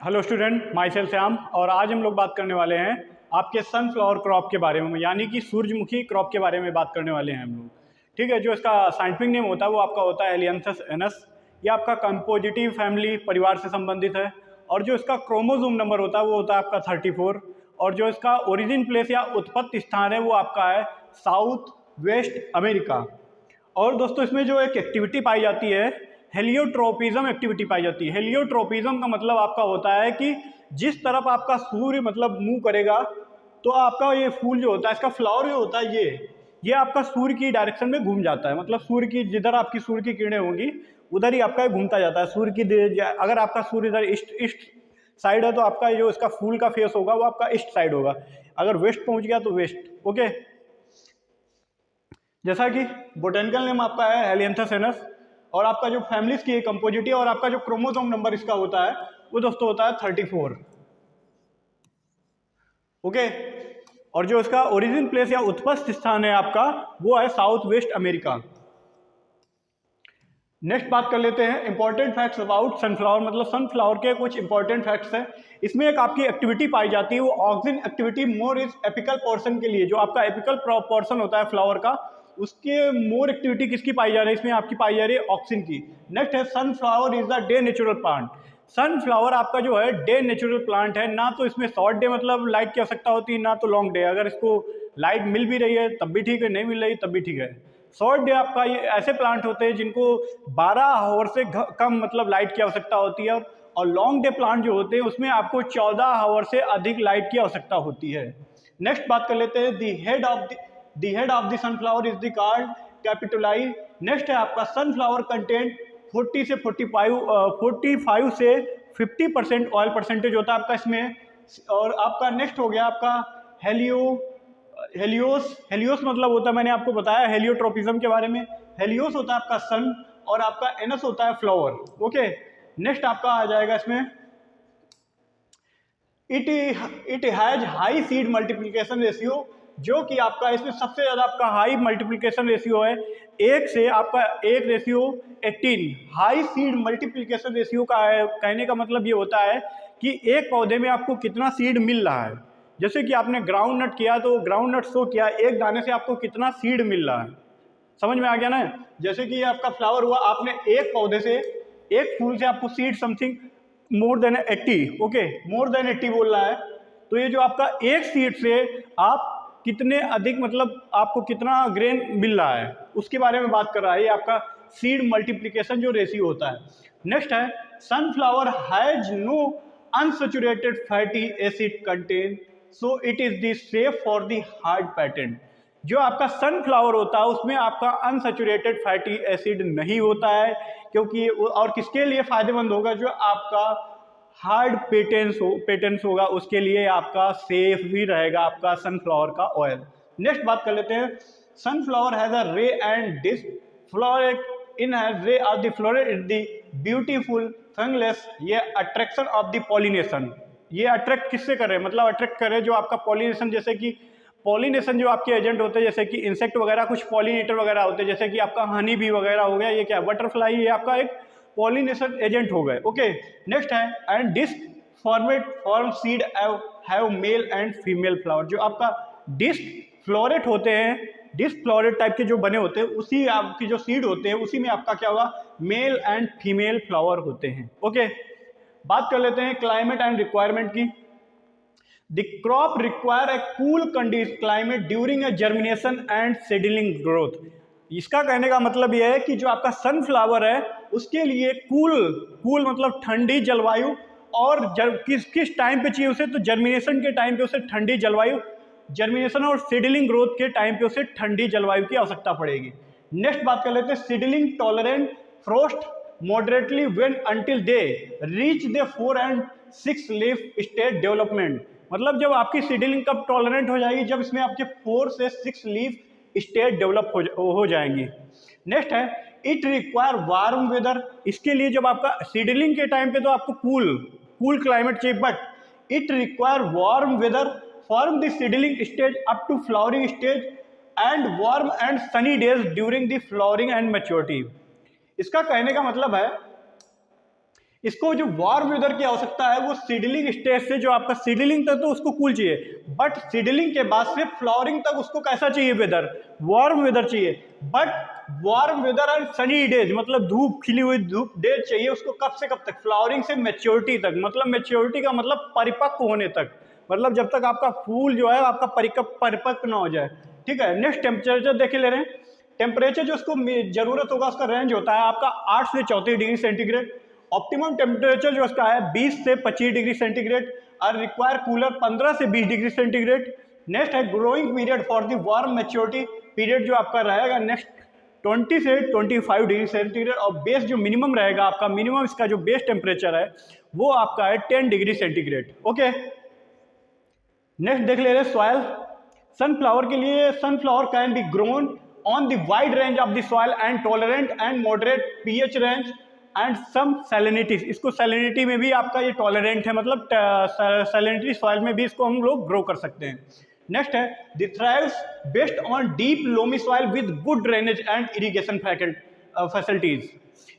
Hello student, my self Shyam. और आज हम लोग बात करने वाले हैं आपके सनफ्लावर क्रॉप के बारे में, यानी कि सूरजमुखी क्रॉप के बारे में बात करने वाले हैं हम लोग। ठीक है, जो इसका साइंटिफिक नेम होता है वो आपका होता है एलियंथस एनस। ये आपका कंपोजिटिव फैमिली परिवार से संबंधित है। और जो इसका क्रोमोसोम नंबर होता है वो होता है आपका 34। और जो इसका ओरिजिन प्लेस या उत्पत्ति स्थान है वो आपका है साउथ वेस्ट अमेरिका। और दोस्तों इसमें जो एक एक्टिविटी पाई जाती है, हेलियोट्रोपिज्म एक्टिविटी पाई जाती है। हेलियोट्रोपिज्म का मतलब आपका होता है कि जिस तरफ आपका सूर्य मतलब मूव करेगा तो आपका ये फूल जो होता है, इसका फ्लावर जो होता है ये आपका सूर्य की डायरेक्शन में घूम जाता है। मतलब सूर्य की जिधर आपकी सूर्य की किरणें होंगी उधर ही आपका घूमता जाता है। सूर्य की अगर आपका सूर्य इधर ईस्ट साइड है तो आपका जो इसका फूल का फेस होगा वो आपका ईस्ट साइड होगा। अगर वेस्ट पहुंच गया तो वेस्ट। ओके, जैसा कि बोटेनिकल नेम आपका है हेलियंथस एनस। और आपका जो फैमिलीज की कंपोजिटी और आपका जो क्रोमोसोम नंबर इसका होता है वो दोस्तों होता है 34। ओके, और जो इसका ओरिजिन प्लेस या उत्पत्ति स्थान है आपका वो है साउथ वेस्ट अमेरिका। नेक्स्ट बात कर लेते हैं इंपॉर्टेंट फैक्ट्स अबाउट सनफ्लावर। मतलब सनफ्लावर के कुछ इंपॉर्टेंट फैक्ट्स हैं। इसमें एक आपकी एक्टिविटी पाई जाती है, वो auxin activity more is apical portion के लिए। जो आपका एपिकल पोर्शन होता है फ्लावर का, उसके मोर एक्टिविटी किसकी पाई जा रही है, इसमें आपकी पाई जा रही है ऑक्सिन की। नेक्स्ट है sunflower is the day natural plant. Sunflower आपका जो है डे नेचुरल प्लांट है। ना तो इसमें शॉर्ट डे मतलब लाइट की आवश्यकता होती है, ना तो लॉन्ग डे। अगर इसको लाइट मिल भी रही है तब भी ठीक है, नहीं मिल रही तब भी ठीक है। शॉर्ट डे आपका ये ऐसे प्लांट होते हैं जिनको 12 आवर से कम मतलब लाइट की आवश्यकता होती है। और लॉन्ग डे प्लांट जो होते हैं उसमें आपको 14 आवर से अधिक लाइट की आवश्यकता होती है। नेक्स्ट बात कर लेते हैं the head of the sunflower is the called capitulum. Next है आपका सनफ्लावर कंटेंट 40 से 45 से 50% ऑयल परसेंटेज होता है आपका इसमें। और आपका नेक्स्ट हो गया आपका हेलियोस मतलब होता है, मैंने आपको बताया हेलियोट्रोपिज्म के बारे में। हेलियोस होता है आपका सन और आपका एनस होता है फ्लावर। ओके, नेक्स्ट आपका आ जाएगा इसमें it has high seed multiplication ratio. जो कि आपका इसमें सबसे ज्यादा आपका हाई मल्टीप्लिकेशन रेशियो है। एक से आपका एक ratio 18। High seed multiplication ratio का है, कहने का मतलब ये होता है कि एक पौधे में आपको कितना सीड मिल रहा है। जैसे कि आपने ग्राउंड नट किया तो ग्राउंड नट शो किया, एक दाने से आपको कितना सीड मिल रहा है। समझ में आ गया ना। जैसे कि ये आपका फ्लावर हुआ, आपने एक पौधे से एक फूल से आपको seed something more than 80। Okay, more than 80 बोल रहा है। तो ये जो आपका एक सीड से आप कितने अधिक मतलब आपको कितना ग्रेन मिल रहा है उसके बारे में बात कर रहा है। ये आपका सीड मल्टीप्लिकेशन जो रेशियो होता है। नेक्स्ट है sunflower has no unsaturated fatty acid content so it is the safe for the heart pattern. जो आपका सनफ्लावर होता है उसमें आपका अनसैचुरेटेड फैटी एसिड नहीं होता है, क्योंकि और किसके लिए फायदेमंद होगा, जो आपका हार्ड पेटेंस होगा उसके लिए आपका सेफ भी रहेगा आपका सनफ्लावर का ऑयल। नेक्स्ट बात कर लेते हैं सनफ्लावर हैज अ रे and disc floret in ray of the floret is the beautiful फंगलेस। ये अट्रैक्शन ऑफ द पॉलिनेशन। ये अट्रैक्ट किससे कर रहे हैं, मतलब अट्रैक्ट कर रहे हैं जो आपका पॉलिनेशन, जैसे कि पॉलिनेशन जो आपके एजेंट होते हैं जैसे कि इंसेक्ट वगैरह, कुछ पॉलिनेटर वगैरह होते हैं, जैसे कि आपका हनी बी वगैरह हो गया, ये क्या बटरफ्लाई, ये आपका एक पॉलिनेशन एजेंट हो गए। ओके, नेक्स्ट है and disc form seed have male and female flower. जो आपका डिस्क फ्लोरेट होते हैं, डिस्क फ्लोरेट टाइप के जो बने होते हैं, उसी आपकी जो सीड होते हैं उसी में आपका क्या होगा, मेल एंड फीमेल फ्लावर होते हैं। ओके, बात कर लेते हैं क्लाइमेट एंड रिक्वायरमेंट की। The crop require a cool climate during a germination and seedling growth। इसका कहने का मतलब यह है कि जो आपका सनफ्लावर है उसके लिए कूल मतलब ठंडी जलवायु, और किस टाइम पे चाहिए उसे, तो जर्मिनेशन के टाइम पे उसे ठंडी जलवायु, जर्मिनेशन और सीडलिंग ग्रोथ के टाइम पे उसे ठंडी जलवायु की आवश्यकता पड़ेगी। नेक्स्ट बात कर लेते हैं seedling tolerant frost moderately when until they reach the 4 and 6 leaf stage development. मतलब जब आपकी सीडलिंग कब टॉलरेंट हो जाएगी, जब इसमें आपके 4 से 6 लीफ स्टेज डेवलप हो जाएंगी। नेक्स्ट है इट रिक्वायर वार्म वेदर। इसके लिए जब आपका सीडलिंग के टाइम पे तो आपको कूल क्लाइमेट चाहिए, but it require warm weather from the seedling stage up to flowering stage and warm and sunny days during the flowering and maturity. इसका कहने का मतलब है इसको जो वार्म वेदर की आवश्यकता है वो सीडलिंग स्टेज से जो आपका सीडलिंग तक तो उसको कूल चाहिए, बट सीडलिंग के बाद से फ्लावरिंग तक उसको कैसा चाहिए वेदर, वार्म वेदर चाहिए। But warm weather and sunny days, मतलब धूप खिली हुई धूप डेज चाहिए उसको। कब से कब तक, फ्लावरिंग से मैच्योरिटी तक, मतलब मैच्योरिटी का मतलब परिपक्व होने तक, मतलब जब तक आपका फूल जो है आपका परिपक्व ना हो जाए। ठीक है, नेक्स्ट टेम्परेचर देखे ले रहे हैं। टेम्परेचर जो उसको जरूरत होगा उसका रेंज होता है आपका 8 से 34 डिग्री सेंटीग्रेड। ऑप्टिमम टेम्परेचर जो उसका है 20 से 25 डिग्री सेंटीग्रेड और रिक्वायर कूलर 15 से 20 डिग्री सेंटीग्रेड। नेक्स्ट है growing period for the warm maturity period जो आपका रहेगा नेक्स्ट 20 से 25 डिग्री सेंटीग्रेड। और बेस जो मिनिमम रहेगा आपका, मिनिमम इसका जो बेस टेम्परेचर है वो आपका है 10 डिग्री सेंटीग्रेड। ओके, नेक्स्ट देख ले रहे सॉइल। सनफ्लावर के लिए sunflower can be grown on the wide range of the soil and tolerant and moderate pH range and some salinity. इसको सैलिनिटी में भी आपका ये टॉलरेंट है, मतलब सैलिनिटी सॉइल में भी इसको हम लोग ग्रो कर सकते हैं। नेक्स्ट है the thrives based on deep loamy soil with good drainage and irrigation facilities.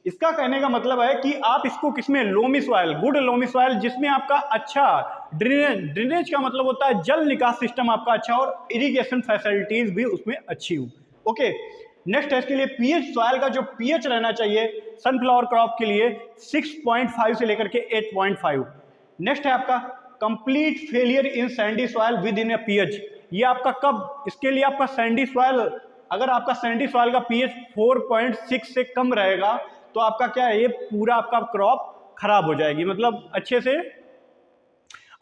इसका कहने का मतलब है कि आप इसको किसमें, loamy soil, good loamy soil जिसमें आपका अच्छा ड्रेनेज का मतलब होता है जल निकास सिस्टम आपका अच्छा और इरिगेशन फैसिलिटीज भी उसमें अच्छी हो। ओके, नेक्स्ट है इसके लिए पीएच, सॉइल का जो पीएच रहना चाहिए सनफ्लावर क्रॉप के लिए 6.5 से लेकर के 8.5। नेक्स्ट है आपका complete failure in Sandy soil with in A pH. ये आपका कब, इसके लिए आपका सैंडी सॉइल, अगर आपका सैंडी सॉइल का पीएच 4.6 से कम रहेगा तो आपका क्या है, ये पूरा आपका क्रॉप खराब हो जाएगी, मतलब अच्छे से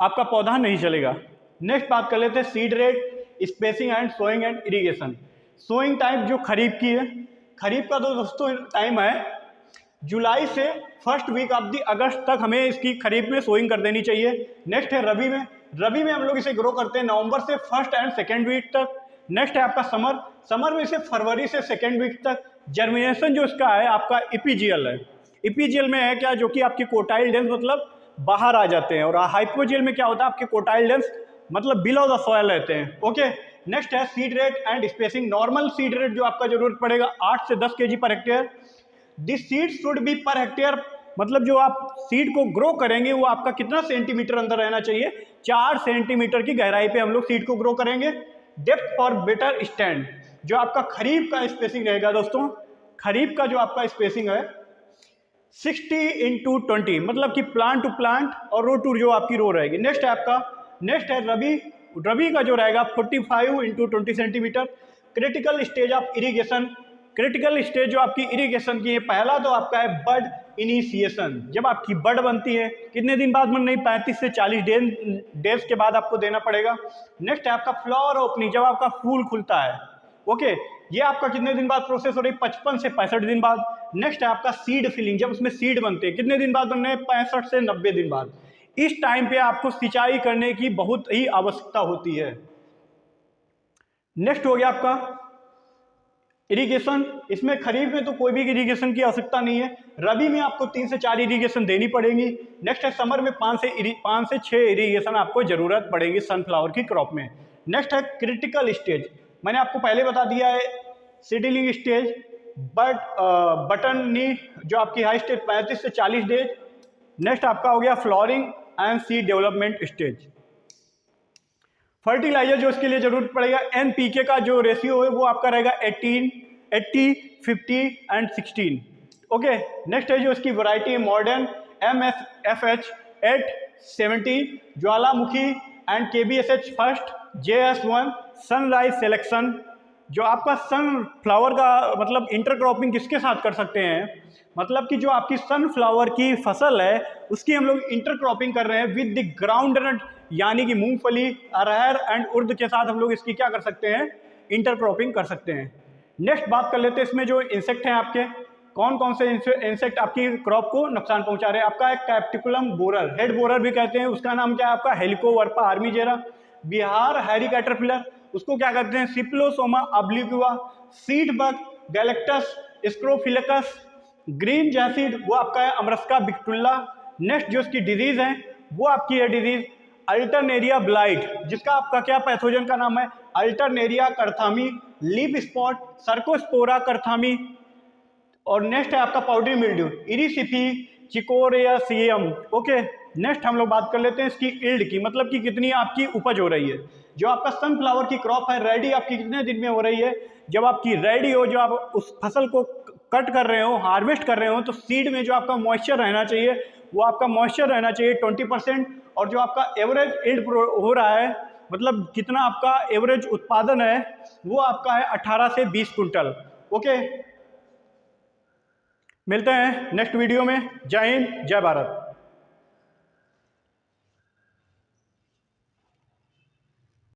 आपका पौधा नहीं चलेगा। नेक्स्ट बात कर लेते हैं seed rate, spacing and sowing and irrigation. Sowing time जो खरीफ की है, खरीफ का तो दोस्तों टाइम है जुलाई से फर्स्ट वीक ऑफ दी अगस्त तक हमें इसकी खरीफ में सोइंग कर देनी चाहिए। नेक्स्ट है रबी में, रबी में हम लोग इसे ग्रो करते हैं नवंबर से फर्स्ट एंड सेकेंड वीक तक। नेक्स्ट है आपका समर, समर में इसे फरवरी से सेकेंड वीक तक। जर्मिनेशन जो इसका है आपका इपीजियल है, इपीजियल में है क्या, जो कि आपकी कोटाइल डेंस मतलब बाहर आ जाते हैं, और हाइपोजियल में क्या होता है आपके कोटाइल डेंस मतलब बिलो द सॉइल रहते हैं। ओके, नेक्स्ट है seed rate and spacing. Normal seed rate जो आपका जरूरत पड़ेगा 8 से 10 KG per hectare. This seed should be per hectare, मतलब जो आप सीड को ग्रो करेंगे वो आपका कितना सेंटीमीटर अंदर रहना चाहिए, 4 सेंटीमीटर की गहराई पे हम लोग सीड को ग्रो करेंगे। डेप्थ फॉर बेटर स्टैंड, जो आपका खरीफ का स्पेसिंग रहेगा दोस्तों, खरीफ का जो आपका स्पेसिंग है 60x20, मतलब कि प्लांट टू प्लांट और रो टू जो आपकी रो रहेगी। नेक्स्ट है आपका, नेक्स्ट है रबी, रबी का जो रहेगा 45x20 centimetre. Critical stage of irrigation, critical stage जो आपकी इरिगेशन की है, पहला तो आपका है बड इनिशिएशन। जब आपकी बड बनती है कितने दिन बाद बन रही, 35 से 40 डेज के बाद आपको देना पड़ेगा। नेक्स्ट है आपका फ्लावर ओपनिंग, जब आपका फूल खुलता है। ओके, ये आपका कितने दिन बाद प्रोसेस हो रही, 55 से 65 दिन बाद। नेक्स्ट है आपका सीड फिलिंग, जब उसमें सीड बनते हैं कितने दिन बाद बन रहे हैं, 65 से 90 दिन बाद। इस टाइम पे आपको सिंचाई करने की बहुत ही आवश्यकता होती है। नेक्स्ट हो गया आपका इरिगेशन, इसमें खरीफ में तो कोई भी इरिगेशन की आवश्यकता नहीं है, रबी में आपको 3 से 4 इरिगेशन देनी पड़ेगी। नेक्स्ट है समर में 5 से 6 इरिगेशन आपको जरूरत पड़ेगी सनफ्लावर की क्रॉप में। नेक्स्ट है क्रिटिकल स्टेज, मैंने आपको पहले बता दिया है सीडलिंग स्टेज, बटन नी जो आपकी हाई स्टेज 35 से 40 डेज। नेक्स्ट आपका हो गया flowering and seed development stage. Fertiliser जो इसके लिए जरूरत पड़ेगा, एनपीके का जो रेशियो है वो आपका रहेगा 18, 80, 50 एंड 16। ओके, नेक्स्ट है जो इसकी वैरायटी है modern MSFH 870, Jwalamukhi and KBSH first, JS1, sunrise selection. जो आपका सनफ्लावर का मतलब इंटरक्रॉपिंग किसके साथ कर सकते हैं, मतलब कि जो आपकी सनफ्लावर की फसल है उसकी हम लोग इंटरक्रॉपिंग कर रहे हैं विद द ग्राउंडनट, यानी कि मूंगफली, अरहर एंड उर्द के साथ हम लोग इसकी क्या कर सकते हैं, इंटरक्रॉपिंग कर सकते हैं। नेक्स्ट बात कर लेते हैं इसमें जो इंसेक्ट हैं आपके, कौन कौन से इंसेक्ट आपकी क्रॉप को नुकसान पहुंचा रहे हैं। आपका एक कैप्टिकुलम बोरर, हेड बोरर भी कहते हैं, उसका नाम क्या है आपका Helicoverpa armigera. Bihar hairy caterpillar, उसको क्या कहते हैं सिप्लोसोमा ऑब्लिक्वा। सीड बग गैलेक्टस स्क्रोफिलकस। ग्रीन जैसिड वो आपका है अमरस्का बिक्टुल्ला। नेक्स्ट जो इसकी डिजीज है वो आपकी है डिजीज अल्टरनेरिया ब्लाइट, जिसका आपका क्या पैथोजन का नाम है Alternaria carthami. Leaf spot Cercospora carthami. और नेक्स्ट है आपका powdery mildew, Erysiphe cichoracearum. Okay, next हम लोग बात कर लेते हैं इसकी ईल्ड की, मतलब कि कितनी आपकी उपज हो रही है। जो आपका सनफ्लावर की क्रॉप है रेडी आपकी कितने दिन में हो रही है। जब आपकी रेडी हो, जो आप उस फसल को कट कर रहे हो, हार्वेस्ट कर रहे हो, तो सीड में जो आपका मॉइस्चर रहना चाहिए वो आपका मॉइस्चर रहना चाहिए 20%। और जो आपका एवरेज ईल्ड हो रहा है, मतलब कितना आपका एवरेज उत्पादन है, वो आपका है 18 से 20 कुंटल। ओके, मिलते हैं नेक्स्ट वीडियो में। जय हिंद, जय भारत।